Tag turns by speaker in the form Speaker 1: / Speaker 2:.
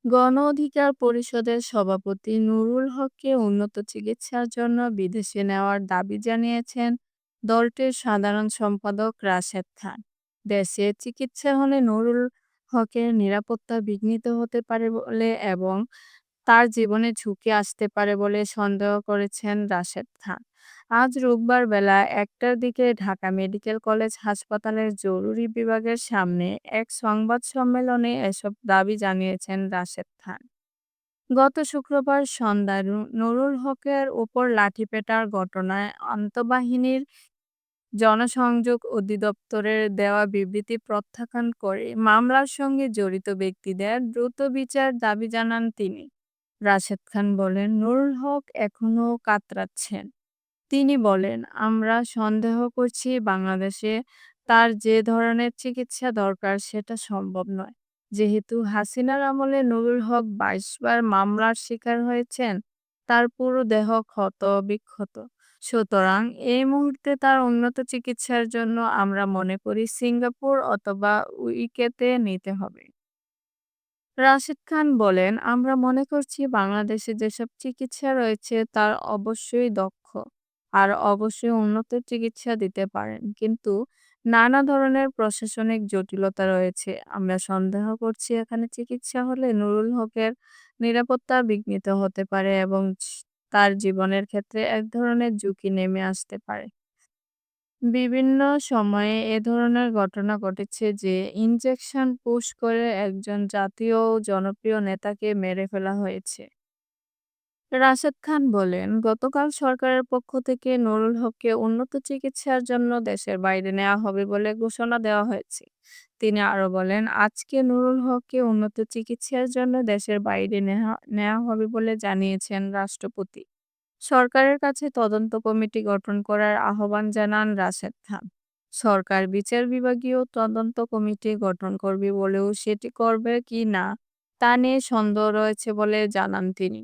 Speaker 1: গণ অধিকার পরিষদের সভাপতি নুরুল হককে উন্নত চিকিৎসার জন্য বিদেশে নেওয়ার দাবি জানিয়েছেন দলটির সাধারণ সম্পাদক রাশেদ খান। দেশে চিকিৎসা হলে নুরুল হকের নিরাপত্তা বিঘ্নিত হতে পারে বলে এবং তার জীবনে ঝুঁকি আসতে পারে বলে সন্দেহ করেছেন রাশেদ খান। আজ রোববার বেলা ১টার দিকে ঢাকা মেডিকেল কলেজ হাসপাতালের জরুরি বিভাগের সামনে এক সংবাদ সম্মেলনে এসব দাবি জানিয়েছেন রাশেদ খান। গত শুক্রবার সন্ধ্যায় নুরুল হকের ওপর লাঠিপেটার ঘটনায় আন্তঃবাহিনীর জনসংযোগ অধিদপ্তরের দেওয়া বিবৃতি প্রত্যাখ্যান করে মামলার সঙ্গে জড়িত ব্যক্তিদের দ্রুত বিচার দাবি জানান তিনি। রাশেদ খান বলেন, নুরুল হক এখনো কাতরাচ্ছেন। তিনি বলেন, আমরা সন্দেহ করছি বাংলাদেশে তার যে ধরনের চিকিৎসা দরকার সেটা সম্ভব নয়। যেহেতু হাসিনার আমলে নুরুল হক ২২ বার মামলার শিকার হয়েছেন, তার পুরো দেহ ক্ষত বিক্ষত। সুতরাং এই মুহূর্তে তার উন্নত চিকিৎসার জন্য আমরা মনে করি সিঙ্গাপুর অথবা ইউকেতে নিতে হবে। রাশিদ খান বলেন, আমরা মনে করছি বাংলাদেশে যেসব চিকিৎসা রয়েছে তার অবশ্যই দক্ষ আর অবশ্যই উন্নত চিকিৎসা দিতে পারেন, কিন্তু নানা ধরনের প্রশাসনিক জটিলতা রয়েছে। আমরা সন্দেহ করছি এখানে চিকিৎসা হলে নুরুল হকের নিরাপত্তা বিঘ্নিত হতে পারে এবং তার জীবনের ক্ষেত্রে এক ধরনের ঝুঁকি নেমে আসতে পারে। বিভিন্ন সময়ে এ ধরনের ঘটনা ঘটেছে যে ইনজেকশন পুশ করে একজন জাতীয় ও জনপ্রিয় নেতাকে মেরে ফেলা হয়েছে। রাশেদ খান বলেন, গতকাল সরকারের পক্ষ থেকে নুরুল হককে উন্নত চিকিৎসার জন্য দেশের বাইরে নেওয়া হবে বলে ঘোষণা দেওয়া হয়েছে। তিনি আরো বলেন, আজকে নুরুল হককে উন্নত চিকিৎসার জন্য দেশের বাইরে নেওয়া নেওয়া হবে বলে জানিয়েছেন রাষ্ট্রপতি। সরকারের কাছে তদন্ত কমিটি গঠন করার আহ্বান জানান রাশেদ খান। সরকার বিচার বিভাগীয় তদন্ত কমিটি গঠন করবে বলেও সেটি করবে কি না তা নিয়ে সন্দেহ রয়েছে বলে জানান তিনি।